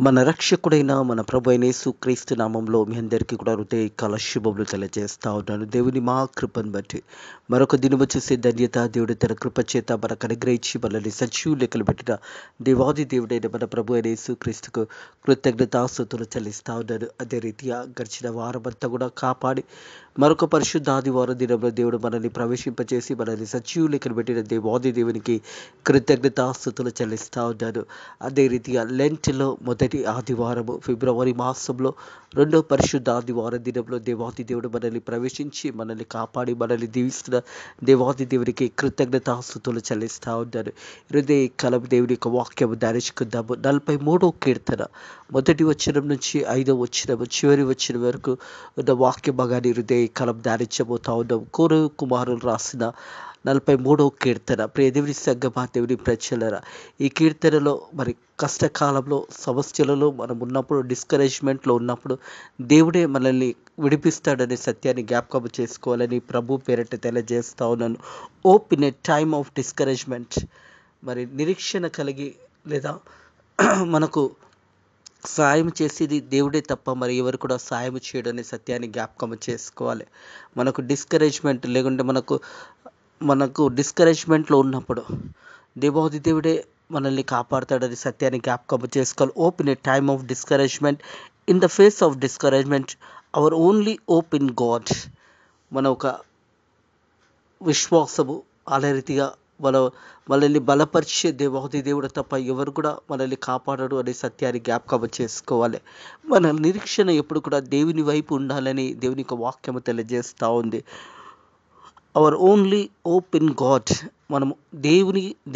మన రక్షకుడైన మన ప్రభు అయిన యేసుక్రీస్తు నామంలో మీ అందరికీ కూడా హృదయకాల శుభములు తెలియజేస్తా ఉన్నాను. దేవుని మా కృపను బట్టి మరొక దినము చూసే ధన్యత దేవుడు తన కృప చేత మనకు అనుగ్రహించి మనల్ని సజీవ లెక్కలు పెట్టిన దేవాది దేవుడైన మన ప్రభు అయిన యేసుక్రీస్తుకు కృతజ్ఞతాస్తుతులు చెల్లిస్తా ఉన్నాను. అదే రీతిగా గడిచిన వారమంతా కూడా కాపాడి మరొక పరిశుద్ధ ఆదివారం దినంలో దేవుడు మనల్ని ప్రవేశింపచేసి మనల్ని సజీవ లెక్కలు పెట్టిన దేవాది దేవునికి కృతజ్ఞతాస్తుతులు చెల్లిస్తా ఉన్నాను. అదే రీతిగా లెంట్లో మొదటి ఆదివారము ఫిబ్రవరి మాసంలో రెండో పరిశుద్ధ ఆదివారం దినంలో దేవాది దేవుడు మనల్ని ప్రవేశించి మనల్ని కాపాడి మనల్ని దీవిస్తున్న దేవాది దేవునికి కృతజ్ఞతాస్తుతులు చెల్లిస్తా ఉన్నాను. హృదయ కలం దేవుని యొక్క వాక్యము ధ్యానించుకుందాము. 43వ కీర్తన మొదటి వచనం నుంచి 5వ వచనం చివరి వచనం వరకు ఉన్న వాక్య భాగాన్ని హృదయ కలం ధ్యానించబోతా ఉన్నాం. కోరు కుమారులు రాసిన 43వ కీర్తన. ప్రియ దేవుని సంగమా, దేవుని ప్రజలరా, ఈ కీర్తనలో మరి కష్టకాలంలో సమస్యలలో మనం ఉన్నప్పుడు డిస్కరేజ్మెంట్లో ఉన్నప్పుడు దేవుడే మనల్ని విడిపిస్తాడనే సత్యాన్ని జ్ఞాపకం చేసుకోవాలని ప్రభు పేరట తెలియజేస్తా ఉన్నాను. Hope in a time of discouragement. మరి నిరీక్షణ కలిగి లేదా మనకు సాయం చేసేది దేవుడే తప్ప మరి ఎవరు కూడా సాయం చేయడం అనే సత్యాన్ని జ్ఞాపకం చేసుకోవాలి. మనకు డిస్కరేజ్మెంట్ లేకుంటే మనకు డిస్కరేజ్మెంట్లో ఉన్నప్పుడు దేవాది దేవుడే మనల్ని కాపాడుతాడని సత్యాన్ని జ్ఞాపకం చేసుకోవాలి. Hope in a time of discouragement. In the face of discouragement our only hope in God. మన ఒక విశ్వాసము అలా రీతిగా మనల్ని బలపరిచే దేవాది దేవుడు తప్ప ఎవరు కూడా మనల్ని కాపాడడు అనే సత్యాన్ని జ్ఞాపకం చేసుకోవాలి. మన నిరీక్షణ ఎప్పుడు కూడా దేవుని వైపు ఉండాలని దేవుని యొక్క వాక్యము తెలియజేస్తూ ఉంది. Our only hope in God. మనము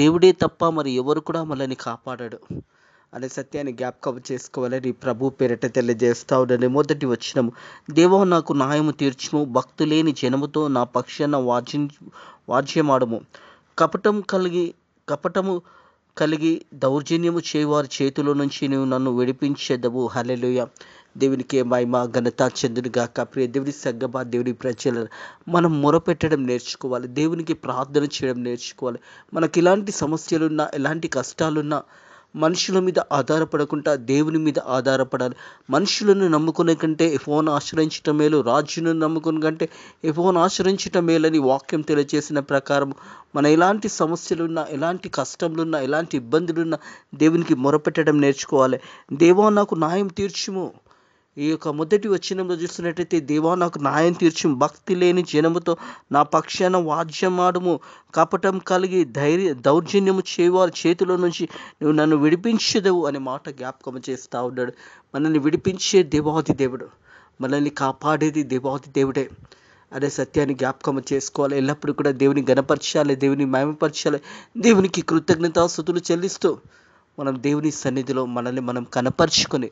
దేవుడే తప్ప మరి ఎవరు కూడా మనల్ని కాపాడాడు అనే సత్యాన్ని జ్ఞాపకం చేసుకోవాలని ప్రభు పేరట తెలియజేస్తా ఉండని మొదటి వచనము. దేవా నాకు న్యాయము తీర్చుము, భక్తులేని జనముతో నా పక్షాన వాజ్యమాడము. కపటము కలిగి దౌర్జన్యము చేయవారి చేతిలో నుంచి నువ్వు నన్ను విడిపించెదవు. హల్లెలూయా. దేవునికి మహిమ ఘనత చెందునుగాక. ప్రియ దేవుని సంగమా, దేవుని ప్రజలను మనం మొరపెట్టడం నేర్చుకోవాలి. దేవునికి ప్రార్థన చేయడం నేర్చుకోవాలి. మనకి ఎలాంటి సమస్యలున్నా ఎలాంటి కష్టాలున్నా మనుషుల మీద ఆధారపడకుండా దేవుని మీద ఆధారపడాలి. మనుషులను నమ్ముకునే కంటే యెహోవాను ఆశ్రయించటం మేలు, రాజును నమ్ముకునే కంటే యెహోవాను ఆశ్రయించటం మేలని వాక్యం తెలియజేసిన ప్రకారం మన ఎలాంటి సమస్యలున్నా ఎలాంటి కష్టములున్నా ఎలాంటి ఇబ్బందులున్నా దేవునికి మొరపెట్టడం నేర్చుకోవాలి. దేవా నాకు న్యాయం తీర్చుము. ఈ యొక్క మొదటి వచనంలో చూస్తున్నట్టయితే దేవా నాకు న్యాయం తీర్చుము, భక్తి లేని జనముతో నా పక్షాన వాద్యమాడుము, కపటం కలిగి దౌర్జన్యము చేయవారి చేతిలో నుంచి నువ్వు నన్ను విడిపించదవు అనే మాట జ్ఞాపకం చేస్తూ ఉన్నాడు. మనల్ని విడిపించే దేవాది దేవుడు, మనల్ని కాపాడేది దేవాది దేవుడే అనే సత్యాన్ని జ్ఞాపకం చేసుకోవాలి. ఎల్లప్పుడూ కూడా దేవుని గణపరచాలి, దేవుని మహిమపరచాలి, దేవునికి కృతజ్ఞతాస్తుతులు చెల్లిస్తూ మనం దేవుని సన్నిధిలో మనల్ని మనం కనపరుచుకొని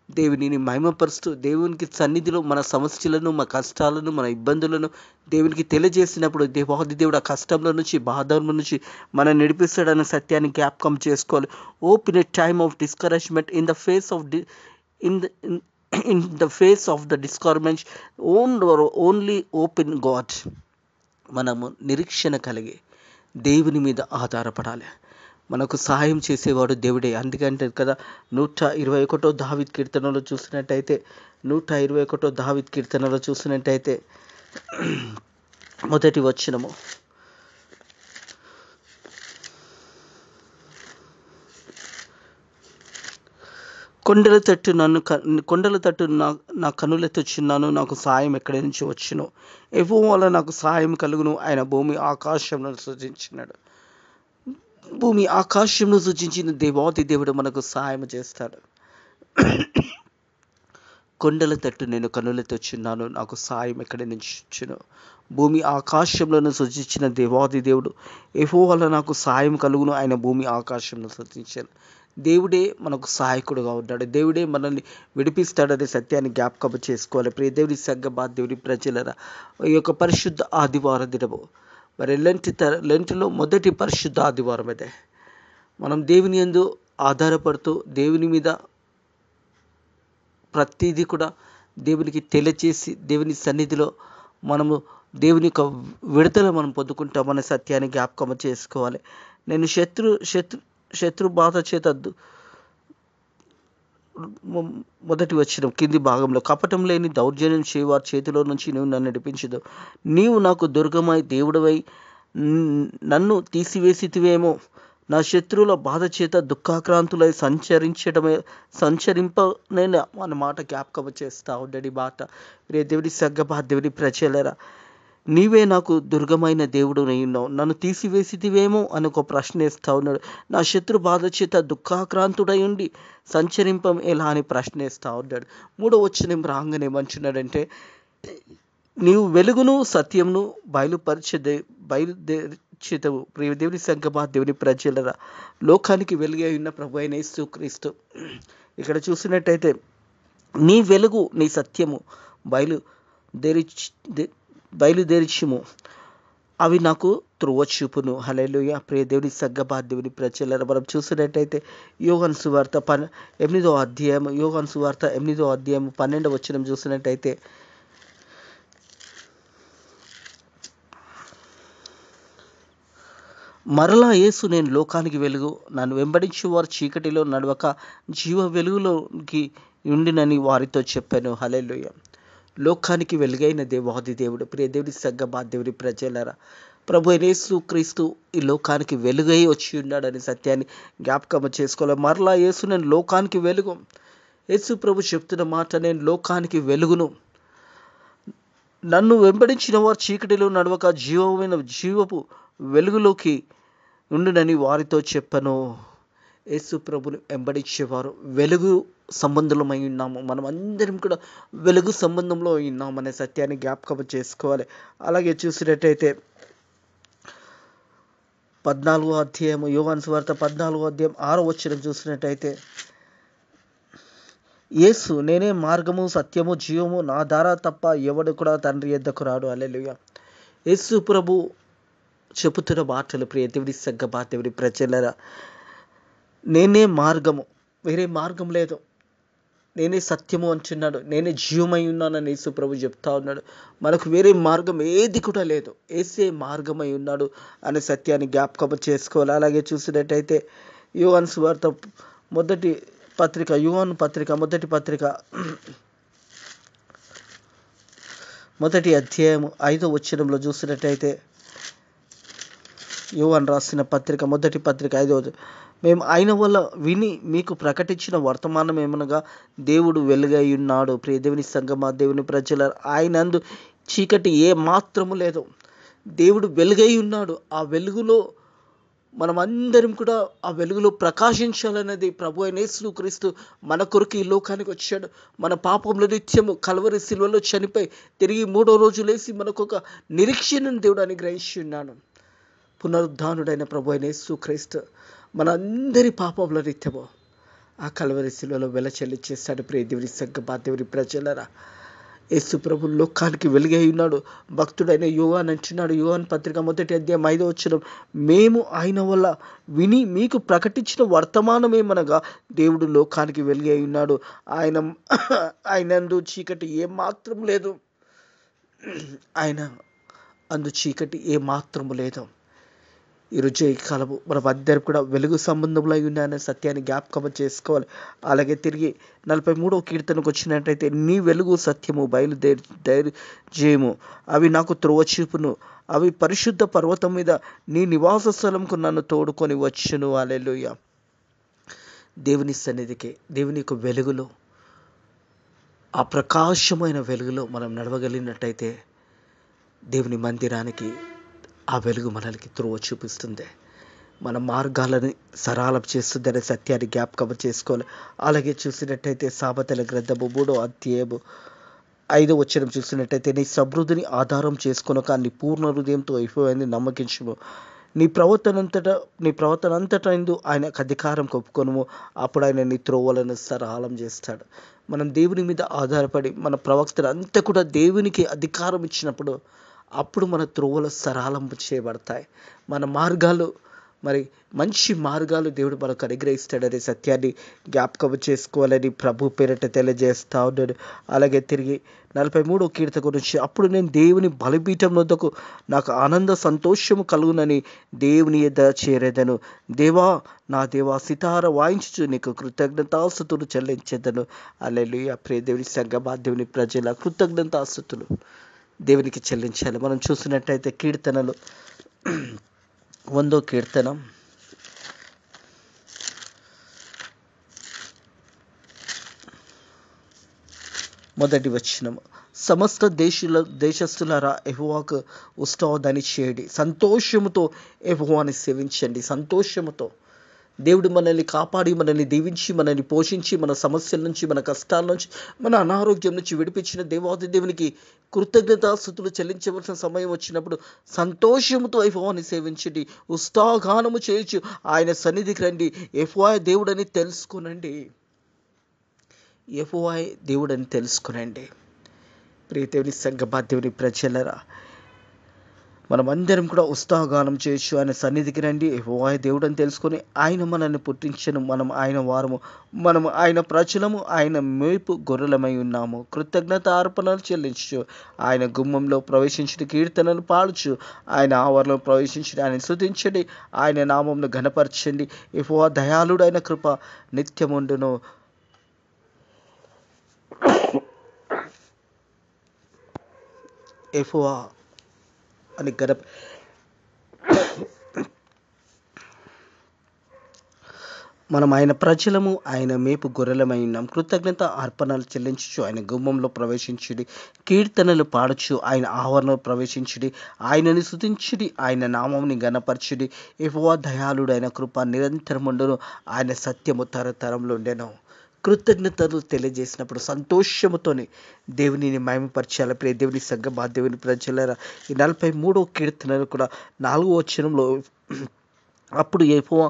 దేవునిని మహిమపరుస్తూ దేవునికి సన్నిధిలో మన సమస్యలను, మన కష్టాలను, మన ఇబ్బందులను దేవునికి తెలియజేసినప్పుడు దేవాది దేవుడు ఆ కష్టంలో నుంచి, బాధల నుంచి మనం నడిపిస్తాడన్న సత్యాన్ని జ్ఞాపకం చేసుకోవాలి. Hope in a time of discouragement. In the face of the discouragement only open God. మనము నిరీక్షణ కలిగి దేవుని మీద ఆధారపడాలి. మనకు సహాయం చేసేవాడు దేవుడే. అందుకంటే కదా 121 దావీదు కీర్తనలో చూసినట్టయితే 121 దావీదు కీర్తనలో చూసినట్టయితే మొదటి వచనము. కొండల తట్టు నా కనులెత్తుచున్నాను, నాకు సాయం ఎక్కడి నుంచి వచ్చును. యెహోవా వల్ల నాకు సాయం కలుగును. ఆయన భూమి ఆకాశంలో సృజించినాడు. భూమి ఆకాశంలో సృజించిన దేవాది దేవుడు మనకు సహాయం చేస్తాడు. కొండల తట్టు నేను కనులెత్తుచున్నాను, నాకు సాయం ఎక్కడి నుంచి వచ్చును. భూమి ఆకాశంలో సృజించిన దేవాది దేవుడు యెహోవా వల్ల నాకు సాయం కలుగును. ఆయన భూమి ఆకాశంలో సృజించాడు. దేవుడే మనకు సహాయకుడుగా ఉన్నాడు. దేవుడే మనల్ని విడిపిస్తాడనే సత్యాన్ని జ్ఞాపకం చేసుకోవాలి. ప్రియ దేవుని సంగమా, దేవుని ప్రజలరా, ఈ యొక్క పరిశుద్ధ ఆదివారం దినము మరి లెంట్లో మొదటి పరిశుద్ధ ఆదివారం అదే. మనం దేవుని యందు ఆధారపడుతూ దేవుని మీద ప్రతిదీ కూడా దేవునికి తెలియచేసి దేవుని సన్నిధిలో మనము దేవుని యొక్క విడుదల మనం పొందుకుంటామనే సత్యాన్ని జ్ఞాపకం చేసుకోవాలి. నేను శత్రు బాధ చేత మొదటి వచనం కింది భాగంలో, కపటం లేని దౌర్జన్యం చేయవారి చేతిలో నుంచి నువ్వు నన్ను నడిపించదు. నీవు నాకు దుర్గమై దేవుడవై నన్ను తీసివేసితివేమో. నా శత్రువుల బాధ చేత దుఃఖాక్రాంతులై సంచరింపనే మన మాట జ్ఞాపకం చేస్తా ఉండడి మాట. రే దేవుడి సగ్గబా దేవుడి ప్రజలరా, నీవే నాకు దుర్గమైన దేవుడు ఉన్నావు, నన్ను తీసివేసితివేమో అని ఒక ప్రశ్న వేస్తా ఉన్నాడు. నా శత్రు బాధ చేత దుఃఖాక్రాంతుడై ఉండి సంచరింపం ఎలా అని ప్రశ్న వేస్తా ఉన్నాడు. 3వ వచనం రాగానే ఏమంటున్నాడంటే, నీవు వెలుగును సత్యమును బయలుదేర్చేదవు. ప్రియ దేవుని సంగమా దేవుని ప్రజలరా, లోకానికి వెలుగై ఉన్న ప్రభు అయిన యేసుక్రీస్తు. ఇక్కడ చూసినట్టయితే నీ వెలుగు నీ సత్యము బయలుదేరిచుము, అవి నాకు త్రోవ చూపును. హల్లెలూయా. ప్రియ దేవుని సగ్గబా దేవుని ప్రజలరా, మనం చూసినట్టయితే యోహాను సువార్త 8వ అధ్యాయం 12వ వచనం చూసినట్టయితే, మరలా యేసు, నేను లోకానికి వెలుగు, నన్ను వెంబడించే వారు చీకటిలో నడవక జీవ వెలుగులోకి ఉండినని వారితో చెప్పాను. హల్లెలూయా. లోకానికి వెలుగైన దేవాది దేవుడు. ప్రియ దేవుడి సగ్గబా దేవుడి ప్రజలరా, ప్రభు యేసు క్రీస్తు ఈ లోకానికి వెలుగై వచ్చి ఉన్నాడని సత్యాన్ని జ్ఞాపకం చేసుకోవాలి. మరలా యేసు, నేను లోకానికి వెలుగు. యేసు ప్రభు చెప్తున్న మాట, నేను లోకానికి వెలుగును, నన్ను వెంబడించిన వారు చీకటిలో నడవక జీవపు వెలుగులోకి ఉండునని వారితో చెప్పను. యేసు ప్రభుని వెంబడించేవారు వెలుగు సంబంధులమై ఉన్నాము. మనం అందరం కూడా వెలుగు సంబంధంలో ఉన్నాం అనే సత్యాన్ని జ్ఞాపకం చేసుకోవాలి. అలాగే చూసినట్టయితే 14వ అధ్యాయం యోహాను సువార్త 14వ అధ్యాయం 6వ వచనం చూసినట్టయితే, యేసు, నేనే మార్గము సత్యము జీవము, నా ద్వారా తప్ప ఎవడు కూడా తండ్రి యొద్దకు రాడు. హల్లెలూయా. యేసు ప్రభు చెబుతున్న మాటలు, ప్రియ దేవుడి సగ్గబా దేవుడి ప్రజలరా, నేనే మార్గము, వేరే మార్గం లేదు, నేనే సత్యము అంటున్నాడు, నేనే జీవమై ఉన్నానని యేసు ప్రభు చెప్తా ఉన్నాడు. మనకు వేరే మార్గం ఏది కూడా లేదు, యేసే మార్గమై ఉన్నాడు అనే సత్యాన్ని జ్ఞాపకం చేసుకోవాలి. అలాగే చూసినట్టయితే యోహాను సువార్త మొదటి పత్రిక మొదటి అధ్యాయం 5వ వచనంలో చూసినట్టయితే, యోహాను రాసిన పత్రిక మొదటి పత్రిక 5వ, మేము ఆయన వల్ల విని మీకు ప్రకటించిన వర్తమానం ఏమనగా, దేవుడు వెలుగై ఉన్నాడు. ప్రియ దేవుని సంగమా దేవుని ప్రజల, ఆయనందు చీకటి ఏ మాత్రము లేదు. దేవుడు వెలుగై ఉన్నాడు. ఆ వెలుగులో మనం అందరం కూడా ఆ వెలుగులో ప్రకాశించాలన్నది ప్రభు అయిన యేసుక్రీస్తు మన కొరకు ఈ లోకానికి వచ్చాడు. మన పాపంలో నిత్యము కల్వరి శిలువలో చనిపోయి తిరిగి 3వ రోజు లేచి మనకు ఒక నిరీక్షణను దేవుడు అనుగ్రహించి ఉన్నాడు. పునరుద్ధానుడైన ప్రభు అయిన యేసుక్రీస్తు మన అందరి పాపంలో నిత్యము ఆ కల్వరి శిలువలో వెల చెల్లించేస్తాడు. ప్రియ దేవుని సగ్గబా దేవుని ప్రజలరా, యేసు ప్రభు లోకానికి వెలుగై ఉన్నాడు. భక్తుడైన యోహాను అంటున్నాడు, యోహాను పత్రిక మొదటి అధ్యాయం 5వ వచనం, మేము ఆయన వల్ల విని మీకు ప్రకటించిన వర్తమానం ఏమనగా, దేవుడు లోకానికి వెలుగై ఉన్నాడు, ఆయనందు చీకటి ఏ మాత్రం లేదు, ఆయన అందు చీకటి ఏ మాత్రము లేదు. ఈరోజు ఈ కాలము మనం అందరం కూడా వెలుగు సంబంధంలో ఉన్నాయనే సత్యాన్ని జ్ఞాపకం చేసుకోవాలి. అలాగే తిరిగి 43వ కీర్తనకు వచ్చినట్టయితే, నీ వెలుగు సత్యము బయలుదేరజేయము, అవి నాకు త్రోవ చూపును, అవి పరిశుద్ధ పర్వతం మీద నీ నివాస స్థలంకు నన్ను తోడుకొని వచ్చును. హల్లెలూయా. దేవుని సన్నిధికి, దేవుని యొక్క వెలుగులో, ఆ ప్రకాశమైన వెలుగులో మనం నడవగలిగినట్టయితే దేవుని మందిరానికి ఆ వెలుగు మనకి త్రోవ చూపిస్తుంది, మన మార్గాలని సరళం చేస్తుంది అనే సత్యాన్ని జ్ఞాపకం చేసుకోవాలి. అలాగే చూసినట్టయితే సామెతల గ్రంథము 3వ అధ్యాయము 5వ వచనం చూసినట్టయితే, నీ సమృద్ధిని ఆధారం చేసుకొనక నీ పూర్ణ హృదయంతో అయిపోయింది నమ్మకించుము, నీ ప్రవర్తన అంతటా ఆయనకు అధికారం కొప్పుకొనుము, అప్పుడు ఆయన నీ త్రోవలను సరళం చేస్తాడు. మనం దేవుని మీద ఆధారపడి మన ప్రవక్తలు అంతా కూడా దేవునికి అధికారం ఇచ్చినప్పుడు అప్పుడు మన త్రోవలు సరళం చేయబడతాయి. మన మార్గాలు మరి మంచి మార్గాలు దేవుడు మనకు అనుగ్రహిస్తాడనే సత్యాన్ని జ్ఞాపకం చేసుకోవాలని ప్రభు పేరిట తెలియజేస్తా ఉన్నాడు. అలాగే తిరిగి 43వ కీర్తన గురించి, అప్పుడు నేను దేవుని బలిపీఠం వద్దకు నాకు ఆనంద సంతోషము కలుగునని దేవుని యొద్ద చేరేదను. దేవా నా దేవా సితార వాయించుచు నీకు కృతజ్ఞతాస్తుతులు చెల్లించేదను. హల్లెలూయా. ప్రియ దేవుని సంగమా, దేవుని ప్రజల కృతజ్ఞతాస్తుతులు దేవునికి చెల్లించాలి. మనం చూసినట్టయితే కీర్తనలు 100వ కీర్తన 1వ వచనం, సమస్త దేశస్థులారా యెహోవాకు ఉత్సవధ్వని చేయుడి, సంతోషముతో యెహోవాను సేవించండి. సంతోషముతో దేవుడు మనల్ని కాపాడి, మనల్ని దీవించి, మనల్ని పోషించి, మన సమస్యల నుంచి, మన కష్టాల నుంచి, మన అనారోగ్యం నుంచి విడిపించిన దేవాది దేవునికి కృతజ్ఞతాస్తుతులు చెల్లించవలసిన సమయం వచ్చినప్పుడు సంతోషముతో యెహోవాను సేవించండి, ఉత్సాహగానము చేయొచ్చు, ఆయన సన్నిధికి రండి. యెహోవా దేవుడని తెలుసుకునండి. యెహోవా దేవుడని తెలుసుకునండి. ప్రియ దేవుని సంగమా, దేవుని ప్రజలరా, మనమందరం కూడా ఉత్సాహగానం చేయొచ్చు. ఆయన సన్నిధికి రండి. యెహోవా దేవుడు అని తెలుసుకొని ఆయన మనల్ని పుట్టించను. మనం ఆయన వారము, మనము ఆయన ప్రజలము, ఆయన మేపు గొర్రెలమై ఉన్నాము. కృతజ్ఞత అర్పణలు చెల్లించు, ఆయన గుమ్మంలో ప్రవేశించిన కీర్తనలు పాడుచు, ఆయన ఆవరణలో ప్రవేశించి ఆయన స్తుతించండి, ఆయన నామంను ఘనపరచండి. యెహోవా దయాళుడు, ఆయన కృప నిత్యముండును. యెహోవా అని మనం ఆయన ప్రజలము, ఆయన మేపు గొర్రెలమై ఉన్నాం. కృతజ్ఞత అర్పణలు చెల్లించు, ఆయన గుమ్మంలో ప్రవేశించుడి, కీర్తనలు పాడచ్చు, ఆయన ఆవరణలో ప్రవేశించుడి, ఆయనని స్తుతించుడి, ఆయన నామంని గణపరచుడి. యెహోవా దయాళుడు, ఆయన కృప నిరంతరముండును, ఆయన సత్యము తరతరంలో ఉండెను. కృతజ్ఞతలు తెలియజేసినప్పుడు సంతోషముతోని దేవునిని మహిమపరచాలి. ప్రియ దేవుని సంగమా, దేవుని ప్రజలారా, ఈ 43వ కీర్తనలు కూడా 4వ వచనంలో, అప్పుడు యెహోవా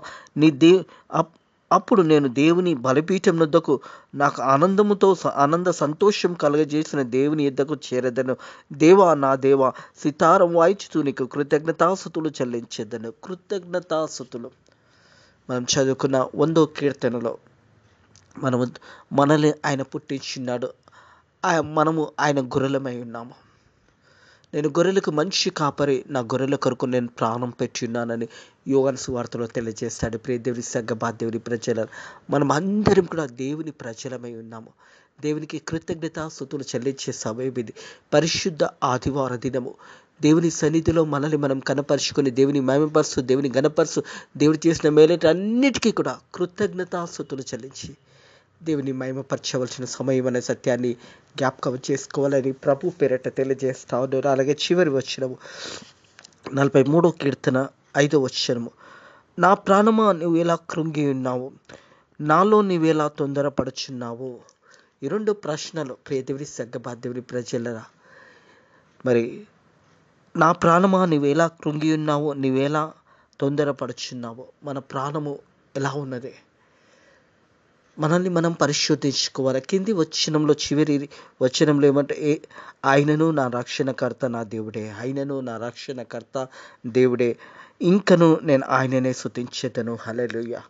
అప్పుడు నేను దేవుని బలిపీఠం వద్దకు నాకు ఆనంద సంతోషం కలగజేసిన దేవుని యొద్దకు చేరదను. దేవా నా దేవా సితారం వాయించుతూ నీకు కృతజ్ఞతాస్తుతులు చెల్లించేదను. కృతజ్ఞతాస్తుతులు మనం చదువుకున్న 100వ కీర్తనలో, మనల్ని ఆయన పుట్టించున్నాడు, మనము ఆయన గొర్రెలమై ఉన్నాము. నేను గొర్రెలకు మంచి కాపరి, నా గొర్రెల కొరకు నేను ప్రాణం పెట్టి ఉన్నానని యోహాను సువార్తలో తెలియజేస్తాడు. ప్రియ దేవుని సంగమా, దేవుని ప్రజల, మనం అందరం కూడా దేవుని ప్రజలమై ఉన్నాము. దేవునికి కృతజ్ఞతాస్తుతులు చెల్లించే సమయం ఇది. పరిశుద్ధ ఆదివార దినము దేవుని సన్నిధిలో మనల్ని మనం కనపరుచుకొని దేవుని మహిమపరుస్తూ, దేవుని గణపరుస్తూ, దేవుడు చేసిన మేలన్నిటికీ కూడా కృతజ్ఞతాస్తుతులు చెల్లించి దేవుని మహిమపరచవలసిన సమయం అనే సత్యాన్ని జ్ఞాపకం చేసుకోవాలని ప్రభు పేరట తెలియజేస్తా ఉన్నారు. అలాగే చివరి వచనము 43వ కీర్తన 5వ వచనము, నా ప్రాణమా నువ్వు ఎలా కృంగి ఉన్నావు, నాలో నీవేలా తొందరపడుచున్నావు. ఈ 2 ప్రశ్నలు ప్రియ దేవుని సంగమా, దేవుని ప్రజలరా, మరి నా ప్రాణమా నువ్వేలా కృంగి ఉన్నావు, నీవేలా తొందరపడుచున్నావు. మన ప్రాణము ఎలా ఉన్నది, మనల్ని మనం పరిశోధించుకోవాలి. కింది వచనంలో, చివరి వచనంలో ఏమంటే, ఆయనను నా రక్షణకర్త నా దేవుడే, ఆయనను నా రక్షణకర్త దేవుడే, ఇంకను నేను ఆయననే స్తుతించెదను. హల్లెలూయా.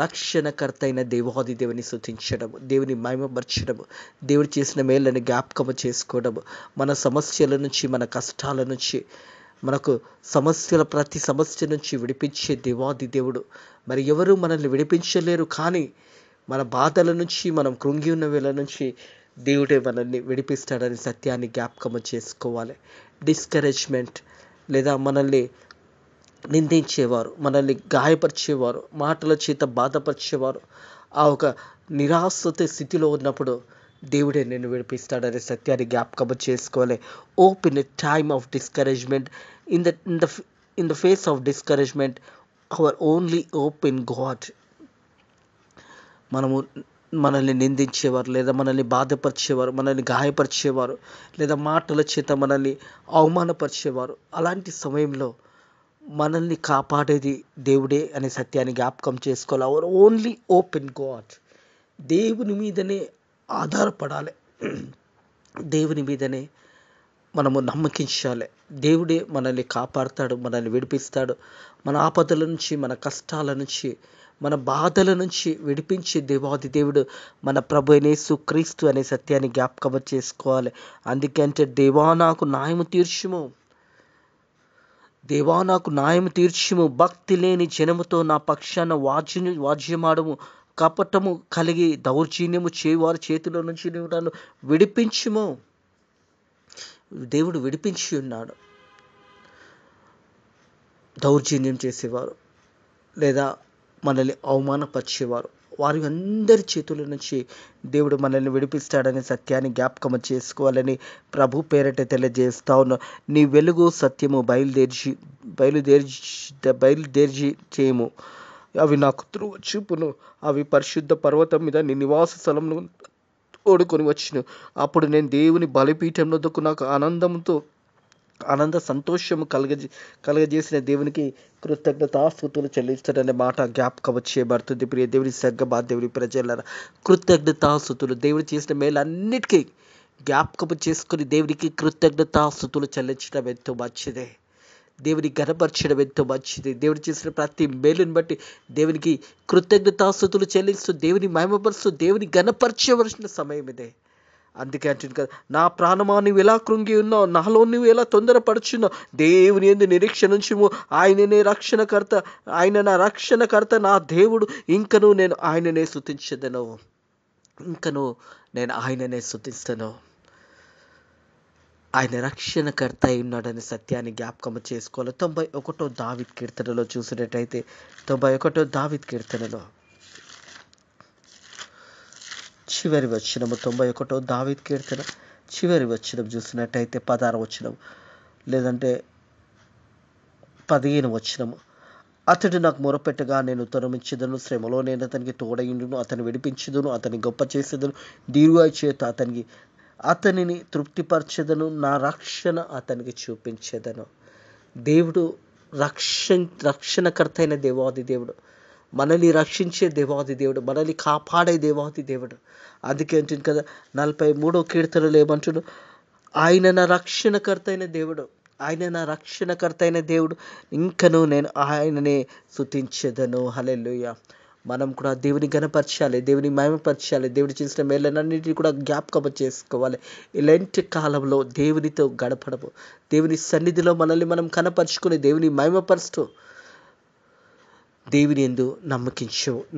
రక్షణకర్త అయిన దేవాది దేవుని స్తుతించడము, దేవుని మహిమపరచడము, దేవుడు చేసిన మేళ్ళని జ్ఞాపకము చేసుకోవడము, మన సమస్యల నుంచి, మన కష్టాల నుంచి, మనకు ప్రతి సమస్య నుంచి విడిపించే దేవాది దేవుడు. మరి ఎవరు మనల్ని విడిపించలేరు, కానీ మన బాధల నుంచి, మనం కృంగి ఉన్న వేళ నుంచి దేవుడే మనల్ని విడిపిస్తాడని సత్యాన్ని జ్ఞాపకము చేసుకోవాలి. డిస్కరేజ్మెంట్ లేదా మనల్ని నిందించేవారు, మనల్ని గాయపరిచేవారు, మాటల చేత బాధపరిచేవారు, ఆ ఒక నిరాశత స్థితిలో ఉన్నప్పుడు దేవుడే నిన్ను విడిపిస్తాడనే సత్యాన్ని జ్ఞాపకము చేసుకోవాలి. Open a time of discouragement, in the face of discouragement our only open God. మనల్ని నిందించేవారు, లేదా మనల్ని బాధపరిచేవారు, మనల్ని గాయపరిచేవారు, లేదా మాటల చేత మనల్ని అవమానపరిచేవారు, అలాంటి సమయంలో మనల్ని కాపాడేది దేవుడే అనే సత్యాన్ని జ్ఞాపకం చేసుకోవాలి. Our only open God. దేవుని మీదనే ఆధారపడాలి, దేవుని మీదనే మనము నమ్మకించాలి. దేవుడే మనల్ని కాపాడుతాడు, మనల్ని విడిపిస్తాడు. మన ఆపదల నుంచి, మన కష్టాల నుంచి, మన బాధల నుంచి విడిపించే దేవాది దేవుడు మన ప్రభు అయిన యేసుక్రీస్తు అనే సత్యాన్ని జ్ఞాపకం చేసుకోవాలి. అందుకంటే దేవా నాకు న్యాయము తీర్చుము, దేవా నాకు న్యాయము తీర్చుము, భక్తి లేని జనముతో నా పక్షాన వాజ్యమాడము, కపటము కలిగి దౌర్జన్యము చేవారి చేతిలో నుంచి నీవు నన్ను విడిపించుము. దేవుడు విడిపించి ఉన్నాడు. దౌర్జన్యం చేసేవారు లేదా మనల్ని అవమానపరిచేవారు, వారి అందరి చేతుల నుంచి దేవుడు మనల్ని విడిపిస్తాడనే సత్యాన్ని జ్ఞాపకం చేసుకోవాలని ప్రభు పేరట తెలియజేస్తా ఉన్నా. నీ వెలుగు సత్యము బయలుదేరి చేయము, అవి నాకు త్రువ చూపును, అవి పరిశుద్ధ పర్వతం మీద నీ నివాస స్థలంలో ఓడుకొని వచ్చును. అప్పుడు నేను దేవుని బలిపీఠంలో నాకు ఆనంద సంతోషము కలగజేసిన దేవునికి కృతజ్ఞతాస్తుతులు చెల్లిస్తాడనే మాట జ్ఞాపకం చేయబడుతుంది. ప్రియ దేవుని సంగమా, దేవుని ప్రజలారా, కృతజ్ఞతాస్తుతులు దేవుడు చేసిన మేలన్నిటికీ జ్ఞాపకం చేసుకుని దేవునికి కృతజ్ఞతాస్తుతులు చెల్లించడం ఎంతో మంచిదే. దేవుని ఘనపరచడం ఎంతో మంచిది. దేవుడు చేసిన ప్రతి మేలుని బట్టి దేవునికి కృతజ్ఞతాస్తుతులు చెల్లిస్తూ దేవుని మహిమపరుస్తూ దేవుని ఘనపరచవలసిన సమయం ఇదే. అందుకే అంటుంది కదా, నా ప్రాణమా నువ్వు ఎలా కృంగి ఉన్నావు, నాలో నువ్వు ఎలా తొందరపడుచున్నావు, దేవుని యందు నిరీక్షణ ఉంచుము, ఆయననే రక్షణకర్త, ఆయన నా రక్షణకర్త, నా దేవుడు, ఇంకను నేను ఆయననే స్తుతించదను, ఇంకను నేను ఆయననే స్తుతిస్తాను. ఆయన రక్షణకర్త అయి ఉన్నాడనే సత్యాన్ని జ్ఞాపకం చేసుకోవాలి. 91వ దావీదు కీర్తనలో చూసినట్టయితే 91వ దావీదు కీర్తనలో చివరి వచనము, 91వ దావీదు కీర్తన చివరి వచనం చూసినట్టయితే 16వ వచనం లేదంటే 15వ వచనము, అతడు నాకు మొరపెట్టగా నేను ఉత్తరమిచ్చేదను, శ్రమలో నేను అతనికి తోడయుండును, అతని విడిపించుదును, అతని గొప్ప చేసేదను, దీర్ఘాయు చేత అతనిని తృప్తిపరచెదను, నా రక్షణ అతనికి చూపించేదను. దేవుడు రక్షణకర్త అయిన దేవాది దేవుడు, మనల్ని రక్షించే దేవాది దేవుడు, మనల్ని కాపాడే దేవాది దేవుడు. అందుకే అంటుంది కదా 43వ కీర్తనలో ఏమంటున్నాడు, ఆయన నా రక్షణకర్త అయిన దేవుడు, ఆయన నా రక్షణకర్త అయిన దేవుడు, ఇంకను నేను ఆయననే స్తుతించెదను. హల్లెలూయా. మనం కూడా దేవుని ఘనపరచాలి, దేవుని మహిమపరచాలి, దేవుడు చేసిన మేలన్నింటినీ కూడా జ్ఞాపకం చేసుకోవాలి. ఇలాంటి కాలంలో దేవునితో గడపడము, దేవుని సన్నిధిలో మనల్ని మనం కనపరుచుకుని దేవుని మహిమపరుస్తూ దేవుని యందు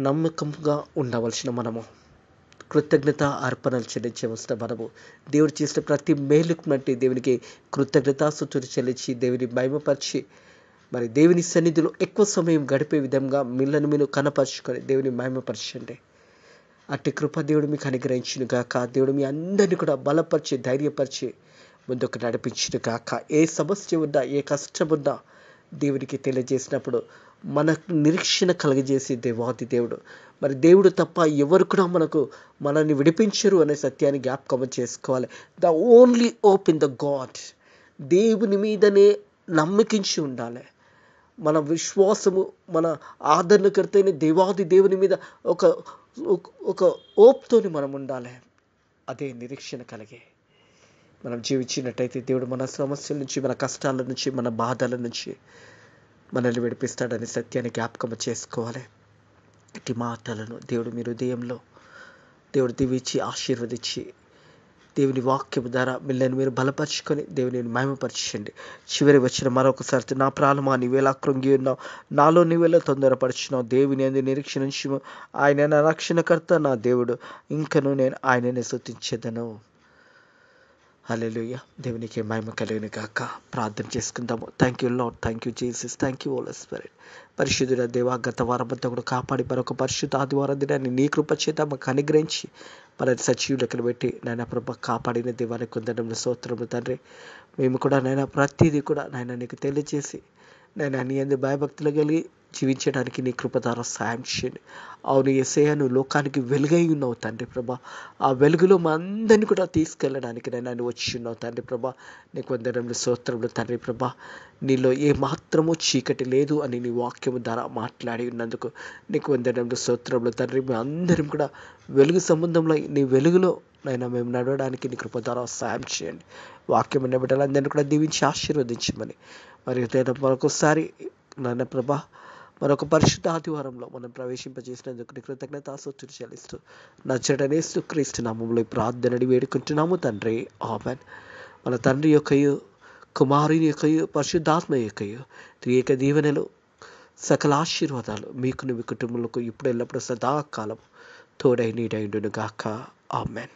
నమ్మకంగా ఉండవలసిన మనము, కృతజ్ఞత అర్పణలు చెల్లించవలసిన మనము, దేవుడు చేసిన ప్రతి మేలుకు బట్టి దేవునికి కృతజ్ఞతాస్తుతులు చెల్లించి దేవుని మహిమపరిచి మరి దేవుని సన్నిధిలో ఎక్కువ సమయం గడిపే విధంగా మీరు కనపరుచుకొని దేవుని మహిమపరచండి. అట్టి కృప దేవుడు మీకు అనుగ్రహించును గాక. దేవుడు మీ అందరినీ కూడా బలపరిచి ధైర్యపరిచి ముందుకు నడిపించును గాక. ఏ సమస్య ఉన్నా, ఏ కష్టం ఉన్నా దేవునికి తెలియజేసినప్పుడు మనకు నిరీక్షణ కలగజేసే దేవాది దేవుడు. మరి దేవుడు తప్ప ఎవరు కూడా మనల్ని విడిపించరు అనే సత్యాన్ని జ్ఞాపకం చేసుకోవాలి. The only hope in the God, దేవుని మీదనే నమ్మకించి ఉండాలి. మన విశ్వాసము, మన ఆదరణకర్త అయిన దేవాది దేవుని మీద ఒక హోప్తోని మనం ఉండాలి. అదే నిరీక్షణ కలిగే మనం జీవించినట్టయితే దేవుడు మన సమస్యల నుంచి, మన కష్టాల నుంచి, మన బాధల నుంచి మనల్ని విడిపిస్తాడనే సత్యాన్ని జ్ఞాపకం చేసుకోవాలి. ఇటు మాటలను దేవుడు మీ హృదయంలో దేవుడు దీవించి ఆశీర్వదించి దేవుని వాక్యం ద్వారా మీరు బలపరుచుకొని దేవుని మహిమపరచండి. చివరి వచ్చిన మరొకసారి, నా ప్రాణమా నీవేలా కృంగి ఉన్నావు, నాలో నీవేలా తొందరపరుచున్నావు, దేవుని యందు నిరీక్షణ ఉంచుము, ఆయన నా రక్షణకర్త, నా దేవుడు, ఇంకను నేను ఆయననే స్తుతించెదను. హల్లెలూయా. దేవునికి మహిమ కలిగిన గాక. ప్రార్థన చేసుకుందాము. Thank you Lord, thank you Jesus, thank you Holy Spirit. పరిశుద్ధుడ దేవా, గత వారమంతా కూడా కాపాడి మరొక పరిశుద్ధ ఆదివారం దినాన్ని నీ కృప చేత మాకు అనుగ్రహించి మన సజీవులకి పెట్టి నాయన ప్రభ కాపాడిన దేవానికి కొందరంలో స్తోత్రములు తండ్రి. మేము కూడా నాయన ప్రతిదీ కూడా నాయన నీకు తెలియజేసి నాయన నీ యందు భయభక్తులు కలిగి జీవించడానికి నీ కృప ద్వారా సాయం చేయండి. అవును యేసయ్య, నువ్వు లోకానికి వెలుగై ఉన్నావు తండ్రి ప్రభా. ఆ వెలుగులో మా అందరిని కూడా తీసుకెళ్ళడానికి నువ్వు వచ్చి ఉన్నావు తండ్రి ప్రభా. నీకు వందనములు స్తోత్రములు తండ్రి ప్రభా. నీలో ఏ మాత్రము చీకటి లేదు అని నీ వాక్యము ద్వారా మాట్లాడి ఉన్నందుకు నీకు వందనములు స్తోత్రములు తండ్రి. మేము అందరం కూడా వెలుగు సంబంధంలో నీ వెలుగులో మేము నడవడానికి నీ కృప ద్వారా సాయం చేయండి. వాక్యం అనే బిడ్డలందరినీ కూడా దీవించి ఆశీర్వదించమని మరి మరొకసారి నాన్న ప్రభా, మరొక పరిశుద్ధ ఆదివారంలో మనం ప్రవేశింపజేసినందుకు నీ కృతజ్ఞతాస్తుతులు చెల్లిస్తూ నచ్చటనే యేసుక్రీస్తు నామములో ఈ ప్రార్థనని వేడుకుంటున్నాము తండ్రి, ఆమేన్. మన తండ్రి యొక్కయు కుమారుని యొక్కయు పరిశుద్ధాత్మ యొక్కయు త్రియేక దీవెనలు సకల ఆశీర్వాదాలు మీకు మీ కుటుంబాలకు ఇప్పుడు ఎల్లప్పుడూ సదాకాలం తోడై నీడైండును గాక. ఆమేన్.